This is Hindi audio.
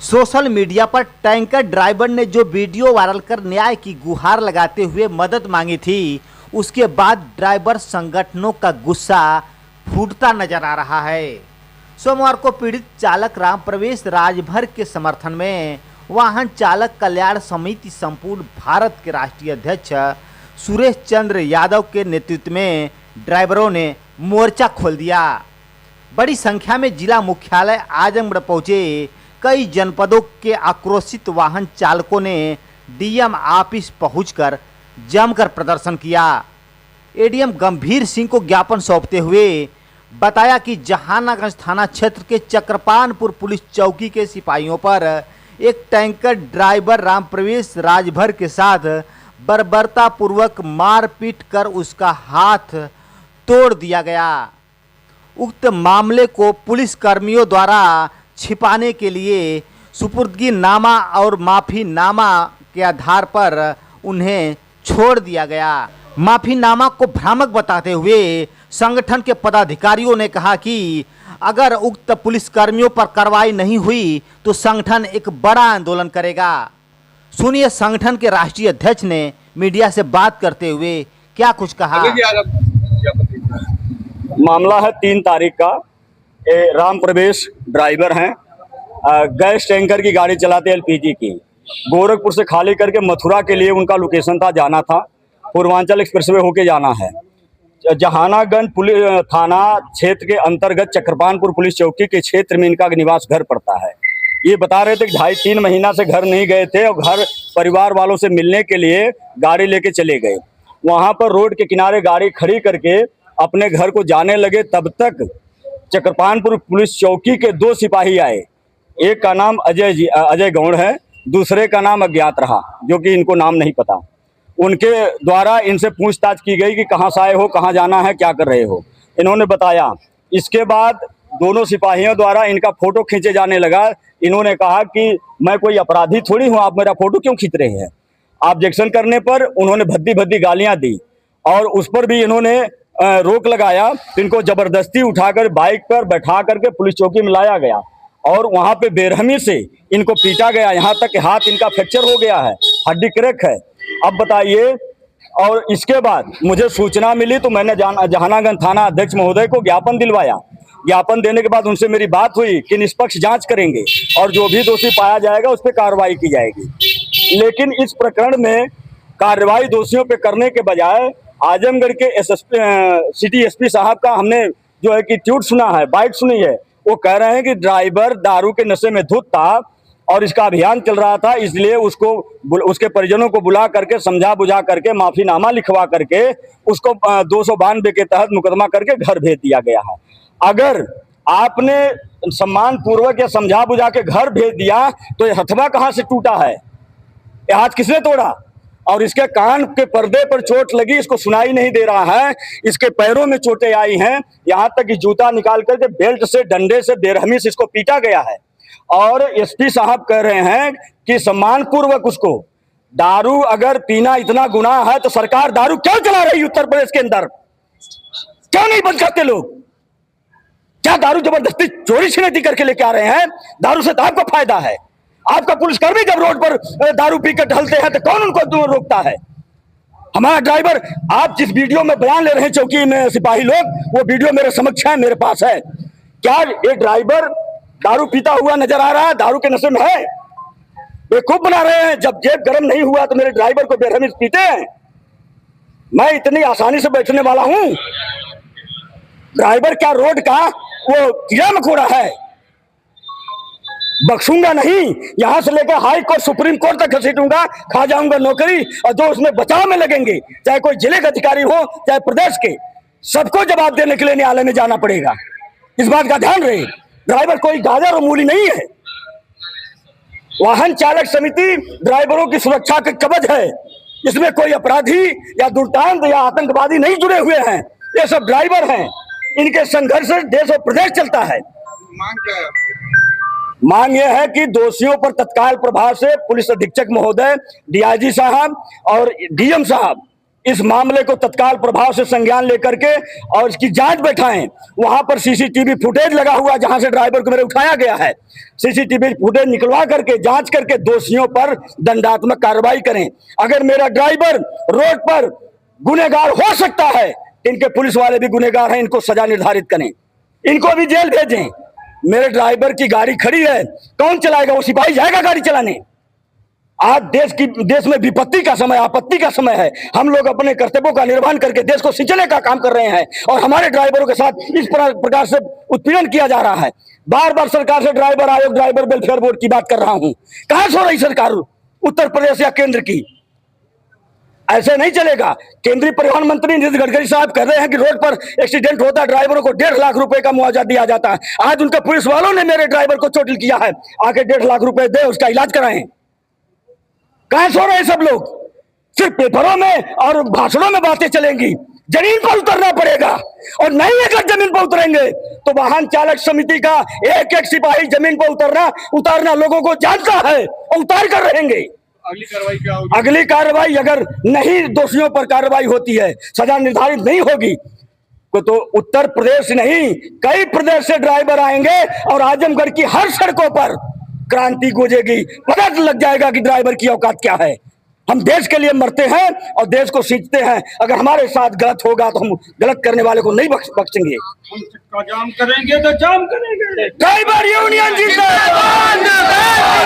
सोशल मीडिया पर टैंकर ड्राइवर ने जो वीडियो वायरल कर न्याय की गुहार लगाते हुए मदद मांगी थी, उसके बाद ड्राइवर संगठनों का गुस्सा फूटता नजर आ रहा है। सोमवार को पीड़ित चालक राम प्रवेश राजभर के समर्थन में वाहन चालक कल्याण समिति संपूर्ण भारत के राष्ट्रीय अध्यक्ष सुरेश चंद्र यादव के नेतृत्व में ड्राइवरों ने मोर्चा खोल दिया। बड़ी संख्या में जिला मुख्यालय आजमगढ़ पहुंचे कई जनपदों के आक्रोशित वाहन चालकों ने डीएम ऑफिस पहुंचकर जमकर प्रदर्शन किया। एडीएम गंभीर सिंह को ज्ञापन सौंपते हुए बताया कि जहानागंज थाना क्षेत्र के चक्रपानपुर पुलिस चौकी के सिपाहियों पर एक टैंकर ड्राइवर राम प्रवेश राजभर के साथ बर्बरतापूर्वक मारपीट कर उसका हाथ तोड़ दिया गया। उक्त मामले को पुलिस कर्मियों द्वारा छिपाने के लिए सुपुर्दगी नामा और माफीनामा के आधार पर उन्हें छोड़ दिया गया। माफीनामा को भ्रामक बताते हुए संगठन के पदाधिकारियों ने कहा कि अगर उक्त पुलिस कर्मियों पर कार्रवाई नहीं हुई तो संगठन एक बड़ा आंदोलन करेगा। सुनिए संगठन के राष्ट्रीय अध्यक्ष ने मीडिया से बात करते हुए क्या कुछ कहा। मामला है 3 तारीख का। राम प्रवेश ड्राइवर हैं, गैस टैंकर की गाड़ी चलाते एलपीजी की। गोरखपुर से खाली करके मथुरा के लिए उनका लोकेशन था, जाना था, पूर्वांचल एक्सप्रेसवे होके जाना है। जहानागंज पुलिस थाना क्षेत्र के अंतर्गत चक्रपानपुर पुलिस चौकी के क्षेत्र में इनका निवास घर पड़ता है। ये बता रहे थे कि 2.5-3 महीना से घर नहीं गए थे और घर परिवार वालों से मिलने के लिए गाड़ी लेके चले गए। वहाँ पर रोड के किनारे गाड़ी खड़ी करके अपने घर को जाने लगे, तब तक चक्रपानपुर पुलिस चौकी के 2 सिपाही आए। एक का नाम अजय गौड़ है, दूसरे का नाम अज्ञात रहा, जो कि इनको नाम नहीं पता। उनके द्वारा इनसे पूछताछ की गई कि कहाँ से आए हो, कहाँ जाना है, क्या कर रहे हो। इन्होंने बताया। इसके बाद दोनों सिपाहियों द्वारा इनका फोटो खींचे जाने लगा। इन्होंने कहा कि मैं कोई अपराधी थोड़ी हूँ, आप मेरा फोटो क्यों खींच रहे हैं। ऑब्जेक्शन करने पर उन्होंने भद्दी भद्दी गालियाँ दी और उस पर भी इन्होंने रोक लगाया। इनको जबरदस्ती उठाकर बाइक पर बैठा करके पुलिस चौकी में लाया गया और वहाँ पे बेरहमी से इनको पीटा गया। यहाँ तक कि हाथ इनका फ्रैक्चर हो गया है, हड्डी क्रैक है। अब बताइए। और इसके बाद मुझे सूचना मिली तो मैंने जहानागंज थाना अध्यक्ष महोदय को ज्ञापन दिलवाया। ज्ञापन देने के बाद उनसे मेरी बात हुई कि निष्पक्ष जांच करेंगे और जो भी दोषी पाया जाएगा उस पर कार्रवाई की जाएगी। लेकिन इस प्रकरण में कार्रवाई दोषियों पे करने के बजाय आजमगढ़ के सिटी एसपी साहब का हमने जो है कि ट्वीट सुना है, बाइट सुनी है। वो कह रहे हैं कि ड्राइवर दारू के नशे में धुत था और इसका अभियान चल रहा था, इसलिए उसके परिजनों को बुला करके समझा बुझा करके माफीनामा लिखवा करके उसको 292 के तहत मुकदमा करके घर भेज दिया गया है। अगर आपने सम्मान पूर्वक या समझा बुझा के घर भेज दिया तो ये हथवा कहाँ से टूटा है, ये हाथ किसने तोड़ा। और इसके कान के पर्दे पर चोट लगी, इसको सुनाई नहीं दे रहा है। इसके पैरों में चोटें आई हैं, यहाँ तक कि जूता निकाल करके बेल्ट से डंडे से बेरहमी से इसको पीटा गया है। और एसपी साहब कह रहे हैं कि सम्मान पूर्वक उसको, दारू अगर पीना इतना गुनाह है तो सरकार दारू क्यों चला रही है उत्तर प्रदेश के अंदर, क्यों नहीं बंद करते लोग। क्या दारू जबरदस्ती चोरी छिनौती करके लेके आ रहे हैं। दारू से तो आपको फायदा है। आपका पुलिसकर्मी जब रोड पर दारू पीकर ढलते हैं तो कौन उनको रोकता है। हमारा ड्राइवर, आप जिस वीडियो में बयान ले रहे हैं चौकी में सिपाही लोग, वो वीडियो मेरे समक्ष है, मेरे पास है। क्या ये ड्राइवर दारू पीता हुआ नजर आ रहा है, दारू के नशे में है। ये खूब बना रहे हैं, जब जेब गर्म नहीं हुआ तो मेरे ड्राइवर को बेरहमी से पीते हैं। मैं इतनी आसानी से बैठने वाला हूं। ड्राइवर क्या रोड का वो कीड़ा मकोड़ा है। बख्शूंगा नहीं, यहां से लेकर हाई कोर्ट सुप्रीम कोर्ट तक घसीटूंगा, खा जाऊंगा नौकरी। और जो उसमें बचाव में लगेंगे, चाहे कोई जिले के अधिकारी हो चाहे प्रदेश के, सबको जवाब देने के लिए न्यायालय में जाना पड़ेगा। इस बात का ध्यान रहे। ड्राइवर कोई गाजर और मूली नहीं है। वाहन चालक समिति ड्राइवरों की सुरक्षा के कवच है। इसमें कोई अपराधी या दुर्दांत या आतंकवादी नहीं जुड़े हुए हैं। ये सब ड्राइवर हैं। इनके संघर्ष से देश और प्रदेश चलता है। मांग क्या है? मांग यह है कि दोषियों पर तत्काल प्रभाव से पुलिस अधीक्षक महोदय, डीआईजी साहब और डीएम साहब, इस मामले को तत्काल प्रभाव से संज्ञान लेकर के और इसकी जांच बैठाएं। वहां पर सीसीटीवी फुटेज लगा हुआ जहां से ड्राइवर को मेरे उठाया गया है, सीसीटीवी फुटेज निकलवा करके जांच करके दोषियों पर दंडात्मक कार्रवाई करें। अगर मेरा ड्राइवर रोड पर गुनहगार हो सकता है, इनके पुलिस वाले भी गुनहगार हैं, इनको सजा निर्धारित करें, इनको भी जेल भेजें। मेरे ड्राइवर की गाड़ी खड़ी है, कौन चलाएगा? वो सिपाही जाएगा गाड़ी चलाने? आज देश में विपत्ति का समय, आपत्ति का समय है। हम लोग अपने कर्तव्यों का निर्वहन करके देश को सिंचने का काम कर रहे हैं और हमारे ड्राइवरों के साथ इस प्रकार से उत्पीड़न किया जा रहा है। बार बार सरकार से ड्राइवर आयोग, ड्राइवर वेलफेयर बोर्ड की बात कर रहा हूं। कहां सो रही सरकार उत्तर प्रदेश या केंद्र की? ऐसे नहीं चलेगा। केंद्रीय परिवहन मंत्री नितिन गडकरी साहब कह रहे हैं कि रोड पर एक्सीडेंट होता है, ड्राइवरों को 1.5 लाख रुपए का मुआवजा दिया जाता है। आज उनके पुलिस वालों ने मेरे ड्राइवर को चोटिल किया है, आके 1.5 लाख रुपए दे, उसका इलाज कराएं। कहां सो रहे सब लोग? सिर्फ पेपरों में और भाषणों में बातें चलेंगी, जमीन पर उतरना पड़ेगा। और नहीं अगर जमीन पर उतरेंगे तो वाहन चालक समिति का एक एक सिपाही जमीन पर उतारना लोगों को जानता है और उतार कर रहेंगे। अगली कार्रवाई क्या होगी? अगली कार्रवाई अगर नहीं दोषियों पर कार्रवाई होती है, सजा निर्धारित नहीं होगी, तो उत्तर प्रदेश नहीं कई प्रदेश से ड्राइवर आएंगे और आजमगढ़ की हर सड़कों पर क्रांति गूंजेगी। पता लग जाएगा कि ड्राइवर की औकात क्या है। हम देश के लिए मरते हैं और देश को सींचते हैं। अगर हमारे साथ गलत होगा तो हम गलत करने वाले को नहीं बख्शेंगे। हम चक्का जाम करेंगे तो जाम करेंगे। ड्राइवर यूनियन जिंदाबाद।